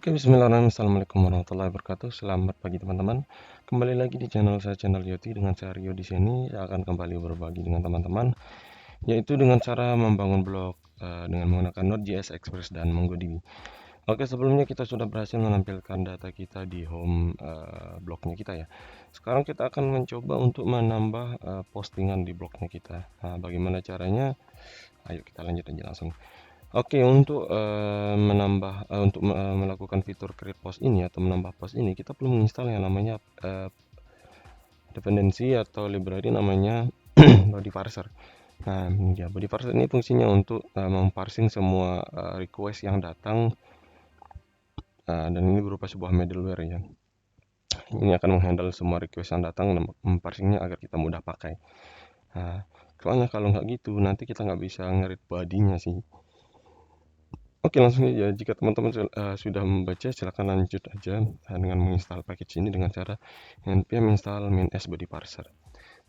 Oke, bismillahirrahmanirrahim. Assalamualaikum warahmatullahi wabarakatuh. Selamat pagi teman-teman. Kembali lagi di channel saya, channel Yoti. Dengan saya Rio di sini, saya akan kembali berbagi dengan teman-teman, yaitu dengan cara membangun blog dengan menggunakan Node.js Express dan MongoDB. Oke, sebelumnya kita sudah berhasil menampilkan data kita di home blognya kita ya. Sekarang kita akan mencoba untuk menambah postingan di blognya kita. Nah, bagaimana caranya? Ayo kita lanjut aja langsung. Oke, untuk melakukan fitur create post ini atau menambah post ini, kita perlu menginstal yang namanya dependensi atau library namanya body parser. Nah, ya body parser ini fungsinya untuk memparsing semua request yang datang, dan ini berupa sebuah middleware ya. Ini akan menghandle semua request yang datang dan memparsingnya agar kita mudah pakai. Nah, soalnya kalau nggak gitu, nanti kita nggak bisa nge-read body-nya sih. Oke, langsung saja. Jika teman-teman sudah membaca, silakan lanjut aja dengan menginstal package ini dengan cara npm install -s body parser.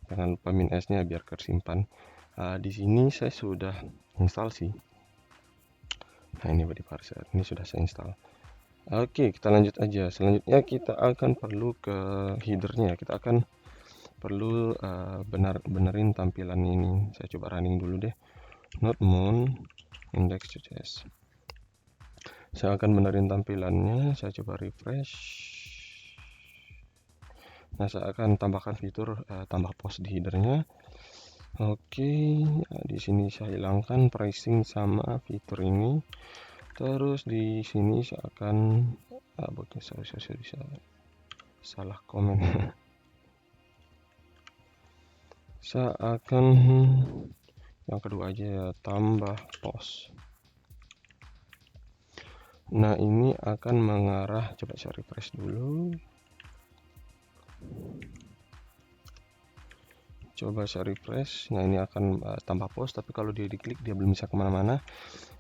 Jangan lupa -s-nya biar tersimpan. Di sini saya sudah install sih. Nah, ini body parser. Ini sudah saya install. Oke, kita lanjut aja. Selanjutnya kita akan perlu ke headernya. Kita akan perlu benerin tampilan ini. Saya coba running dulu deh. Node-mon index.js. Saya akan benerin tampilannya. Saya coba refresh. Nah, saya akan tambahkan fitur tambah post di headernya. Oke, di sini saya hilangkan pricing sama fitur ini. Terus di sini saya akan saya salah komen. Saya akan yang kedua aja ya, tambah post. Nah, ini akan mengarah, coba saya refresh dulu. Coba saya refresh. Nah, ini akan tambah post, tapi kalau dia diklik dia belum bisa kemana-mana.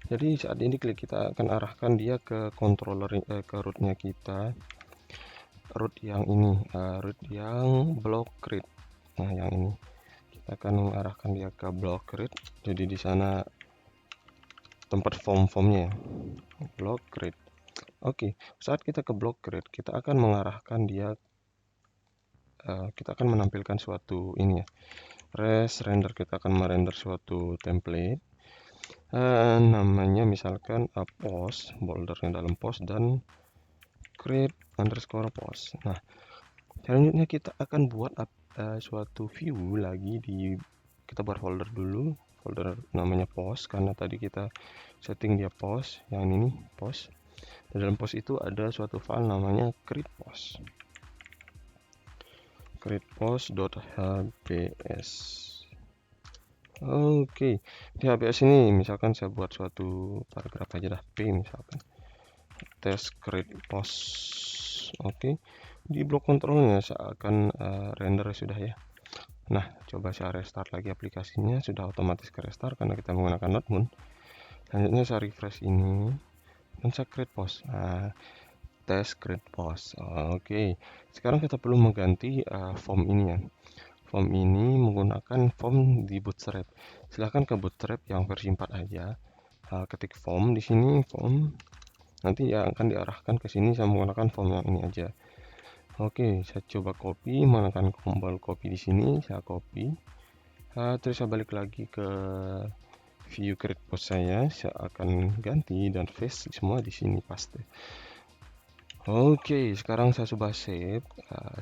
Jadi saat ini klik, kita akan arahkan dia ke controller, ke rootnya kita, root yang ini, root yang block create. Nah, yang ini kita akan mengarahkan dia ke block create. Jadi di sana tempat form-formnya, block create. Oke, saat kita ke block create, kita akan mengarahkan dia, kita akan menampilkan suatu ini ya, render. Kita akan merender suatu template, namanya misalkan post, foldernya dalam post dan create underscore post. Nah, selanjutnya kita akan buat suatu view lagi kita buat folder dulu, folder namanya post, karena tadi kita setting dia post, yang ini post. Di dalam post itu ada suatu file namanya create post, createpost.hbs. Oke, di HBS ini misalkan saya buat suatu paragraf aja dah, P misalkan, test create post. Oke, di blok kontrolnya saya akan render sudah ya. Nah, coba saya restart lagi aplikasinya, sudah otomatis ke restart karena kita menggunakan Node-mon. Selanjutnya saya refresh ini dan saya create post. Nah, test create post. Oke, sekarang kita perlu mengganti form ini ya. Form ini menggunakan form di Bootstrap. Silahkan ke Bootstrap yang versi 4 aja. Ketik form di sini, form. Nanti ya akan diarahkan ke sini saya menggunakan form yang ini aja. Oke, saya coba copy, menggunakan tombol copy di sini, saya copy. Terus saya balik lagi ke view create post saya akan ganti dan paste semua di sini paste. Oke, sekarang saya sudah save,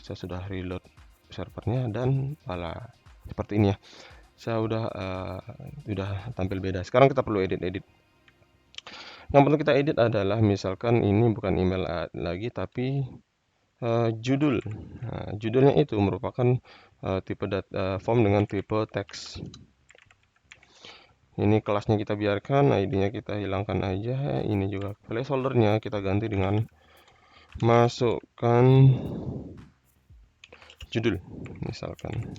saya sudah reload servernya dan seperti ini ya. Saya udah tampil beda. Sekarang kita perlu edit. Yang perlu kita edit adalah misalkan ini bukan email lagi tapi judul. Nah, judulnya itu merupakan tipe form dengan tipe teks. Ini kelasnya kita biarkan, ID-nya kita hilangkan aja. Ini juga placeholder-nya kita ganti dengan masukkan judul misalkan,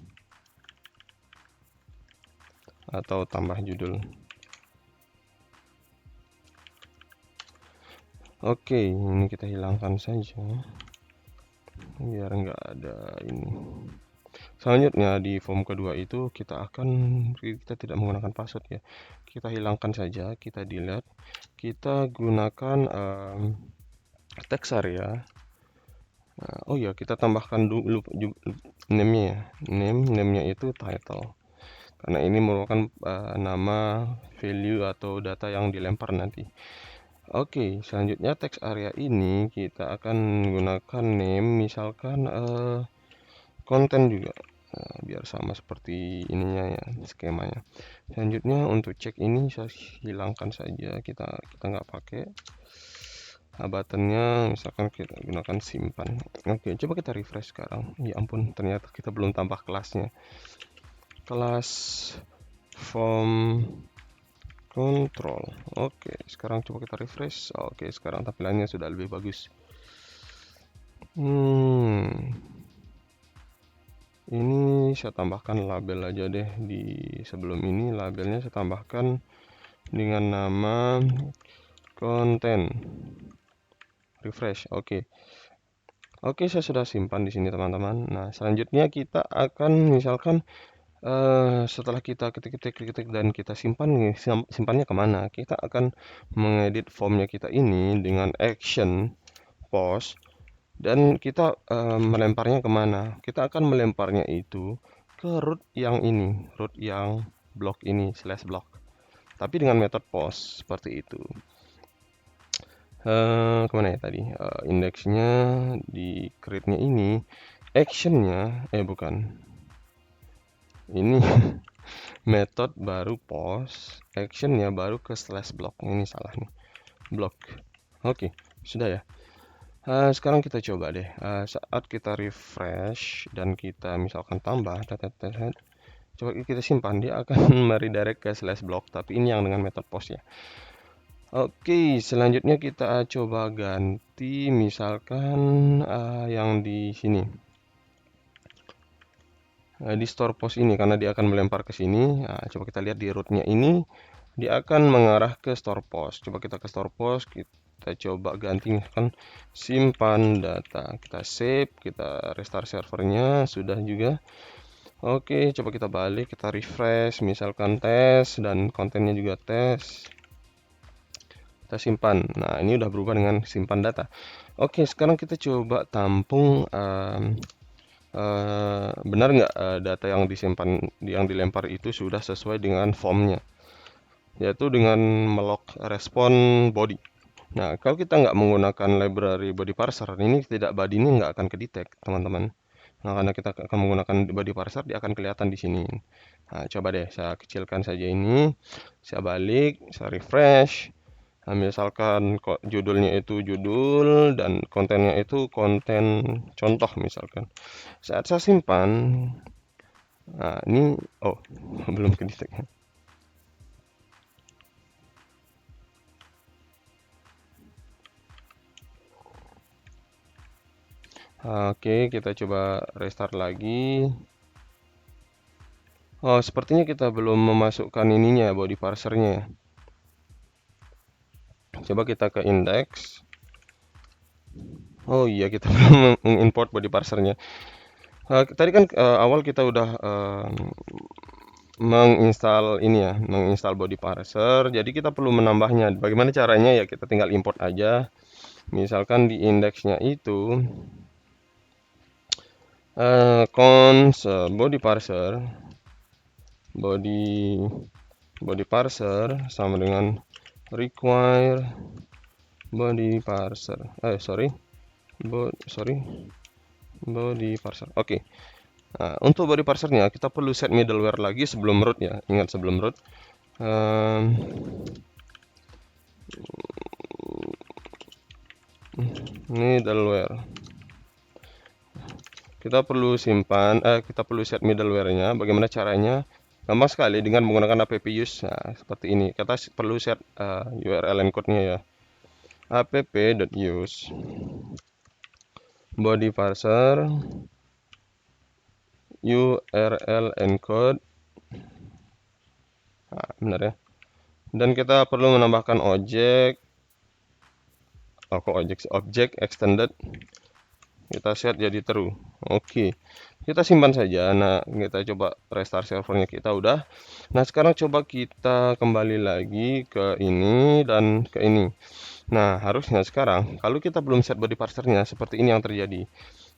atau tambah judul. Oke, ini kita hilangkan saja biar nggak ada ini. Selanjutnya di form kedua itu kita tidak menggunakan password ya. Kita hilangkan saja, kita delete. Kita gunakan text area. Oh ya, kita tambahkan dulu name-nya ya. Name-nya itu title. Karena ini merupakan nama, value atau data yang dilempar nanti. Oke, selanjutnya text area ini kita akan menggunakan name, misalkan konten juga. Biar sama seperti ininya ya, skemanya. Selanjutnya untuk cek ini saya hilangkan saja, kita nggak pakai. Buttonnya misalkan kita gunakan simpan. Oke, coba kita refresh sekarang. Ya ampun, ternyata kita belum tambah kelasnya. Kelas form control. Oke, sekarang coba kita refresh. Oke, sekarang tampilannya sudah lebih bagus. Ini saya tambahkan label aja deh. Di sebelum ini labelnya saya tambahkan dengan nama konten. Refresh. Oke. Oke, saya sudah simpan di sini teman-teman. Nah, selanjutnya kita akan misalkan setelah kita ketik dan kita simpannya kemana? Kita akan mengedit formnya kita ini dengan action post dan kita melemparnya kemana? Kita akan melemparnya itu ke root yang ini, root yang blok ini /block. Tapi dengan metode post seperti itu. Kemana ya tadi? Indeksnya di create-nya ini, actionnya bukan. Ini method baru post, actionnya baru ke /block. Ini salah nih, block. Oke, sudah ya. Sekarang kita coba deh. Saat kita refresh dan kita misalkan tambah coba kita simpan, dia akan meredirect ke /block. Tapi ini yang dengan method post ya. Oke, selanjutnya kita coba ganti misalkan yang di sini. Di store post ini karena dia akan melempar ke sini. Coba kita lihat di rootnya ini, dia akan mengarah ke store post. Coba kita ke store post, kita coba ganti misalkan simpan data. Kita save, kita restart servernya, sudah juga. Oke, coba kita balik, kita refresh, misalkan tes dan kontennya juga tes. Kita simpan. Nah, ini udah berubah dengan simpan data. Oke, sekarang kita coba tampung benar nggak data yang disimpan, yang dilempar itu sudah sesuai dengan formnya, yaitu dengan melock respon body. Nah, kalau kita nggak menggunakan library body parser, ini tidak body ini nggak akan kedetek, teman-teman. Nah, karena kita akan menggunakan body parser, dia akan kelihatan di sini. Nah, coba deh saya kecilkan saja ini, saya balik, saya refresh. Nah, misalkan kok judulnya itu judul dan kontennya itu konten contoh misalkan. Saat saya simpan, nah ini belum kedetek. Oke, kita coba restart lagi. Oh, sepertinya kita belum memasukkan ininya, body parsernya. Coba kita ke index. Oh iya, kita belum mengimport body parsernya. Tadi kan awal kita udah menginstal ini ya, menginstal body parser. Jadi kita perlu menambahnya. Bagaimana caranya ya? Kita tinggal import aja. Misalkan di indeksnya itu cons body parser, body parser sama dengan require body parser. Body parser. Oke. Nah, untuk body parsernya kita perlu set middleware lagi sebelum root ya. Ingat sebelum root. Middleware. Kita perlu simpan, kita perlu set middleware-nya. Bagaimana caranya? Gampang sekali dengan menggunakan app-use. Nah, seperti ini. Kita perlu set URL encode-nya ya. app.use body parser URL encode. Nah, benar ya. Dan kita perlu menambahkan objek. Objek extended. Kita set jadi true. Oke. Kita simpan saja. Nah, kita coba restart servernya kita udah. Nah, sekarang coba kita kembali lagi ke ini dan ke ini. Nah, harusnya sekarang kalau kita belum set body parsernya, seperti ini yang terjadi.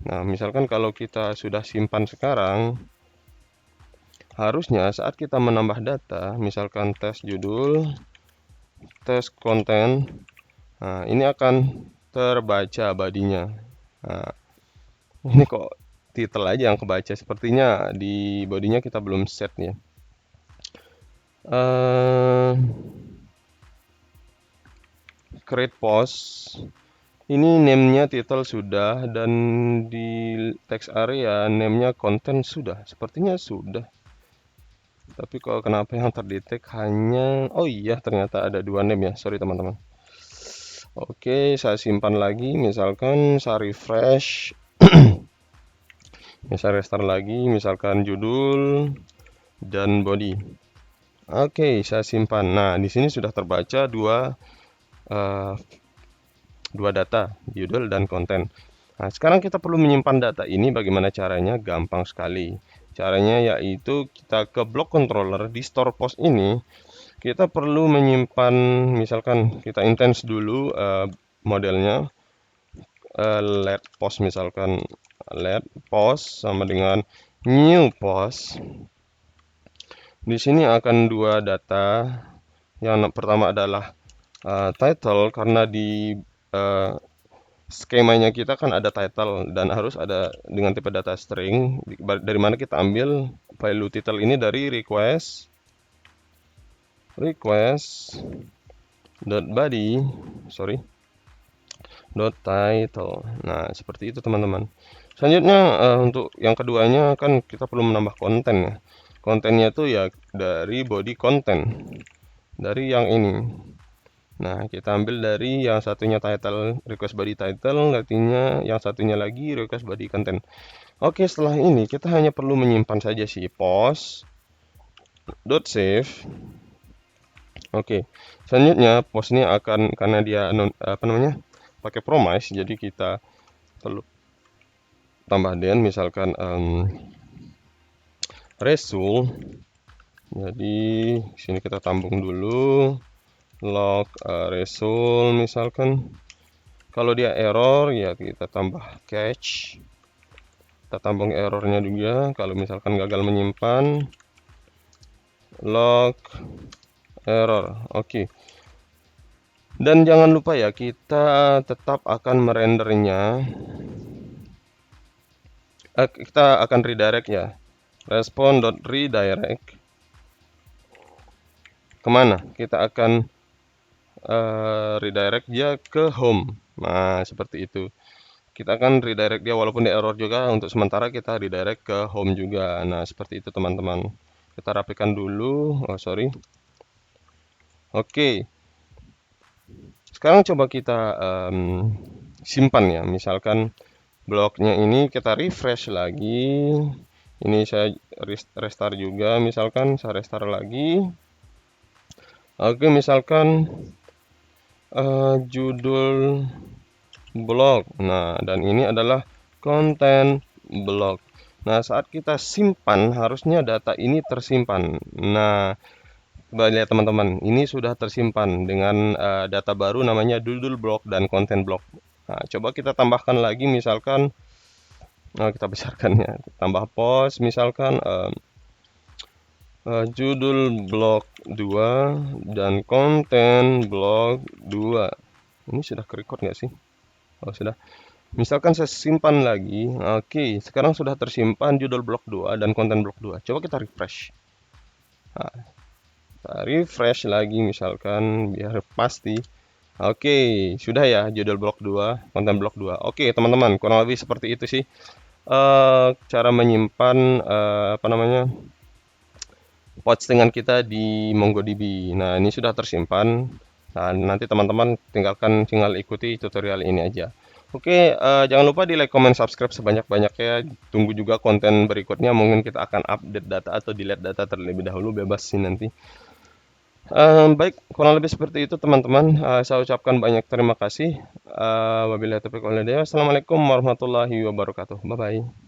Nah, misalkan kalau kita sudah simpan sekarang, harusnya saat kita menambah data, misalkan tes judul, tes konten, nah, ini akan terbaca bodinya. Nah, ini kok titel aja yang kebaca, sepertinya di bodinya kita belum set ya. Create post. Ini name-nya title sudah, dan di text area name-nya content sudah. Sepertinya sudah. Tapi kalau kenapa yang terdetek hanya... Oh iya, ternyata ada dua name ya. Sorry teman-teman. Oke, saya simpan lagi. Misalkan saya refresh. Saya restart lagi. Misalkan judul dan body. Oke, saya simpan. Nah, di sini sudah terbaca dua data, judul dan konten. Nah, sekarang kita perlu menyimpan data ini. Bagaimana caranya? Gampang sekali. Caranya yaitu kita ke block controller di store post ini. Kita perlu menyimpan, misalkan kita intens dulu modelnya let post, misalkan let post sama dengan new post. Di sini akan dua data. Yang pertama adalah title, karena di skemanya kita kan ada title dan harus ada dengan tipe data string, dari mana kita ambil value title ini dari request body dot title. Nah, seperti itu teman-teman. Selanjutnya untuk yang keduanya kan kita perlu menambah konten ya. Kontennya itu ya dari body content, dari yang ini. Nah, kita ambil dari yang satunya title, request body title, artinya yang satunya lagi request body content. Oke, setelah ini kita hanya perlu menyimpan saja si post.save. Oke, selanjutnya post ini akan, karena dia pakai promise, jadi kita perlu tambah den, misalkan result. Jadi sini kita tambung dulu log result, misalkan kalau dia error ya kita tambah catch, kita tambung errornya juga. Kalau misalkan gagal menyimpan, log error. Oke. Dan jangan lupa ya, kita tetap akan merendernya. Kita akan redirect ya. Respond.redirect. Kemana? Kita akan redirect dia ke home. Nah, seperti itu. Kita akan redirect dia walaupun dia error juga. Untuk sementara kita redirect ke home juga. Nah, seperti itu teman-teman. Kita rapikan dulu. Oh, sorry. Oke. Sekarang coba kita simpan ya. Misalkan bloknya ini kita refresh lagi. Ini saya restart juga. Misalkan saya restart lagi. Oke, misalkan judul blog. Nah, dan ini adalah konten blog. Nah, saat kita simpan, harusnya data ini tersimpan. Nah, coba lihat teman-teman, ini sudah tersimpan dengan data baru namanya judul blog dan konten blog. Nah, coba kita tambahkan lagi, misalkan kita besarkan ya, tambah post, misalkan judul blog 2 dan konten blog 2. Ini sudah ke-record nggak sih? Oh, sudah. Misalkan saya simpan lagi. Oke, sekarang sudah tersimpan judul blog 2 dan konten blog 2. Coba kita refresh. Nah, kita refresh lagi misalkan biar pasti. Oke, sudah ya judul blog 2, konten blog 2. Oke, teman-teman, kurang lebih seperti itu sih cara menyimpan postingan kita di MongoDB. Nah, ini sudah tersimpan. Nah, nanti teman-teman tinggal ikuti tutorial ini aja. Oke, jangan lupa di like, comment, subscribe sebanyak-banyaknya. Tunggu juga konten berikutnya. Mungkin kita akan update data atau delete data terlebih dahulu. Bebas sih nanti. Baik, kurang lebih seperti itu teman-teman. Saya ucapkan banyak terima kasih. Wabillahi taufiq wal hidayah. Wassalamualaikum warahmatullahi wabarakatuh. Bye-bye.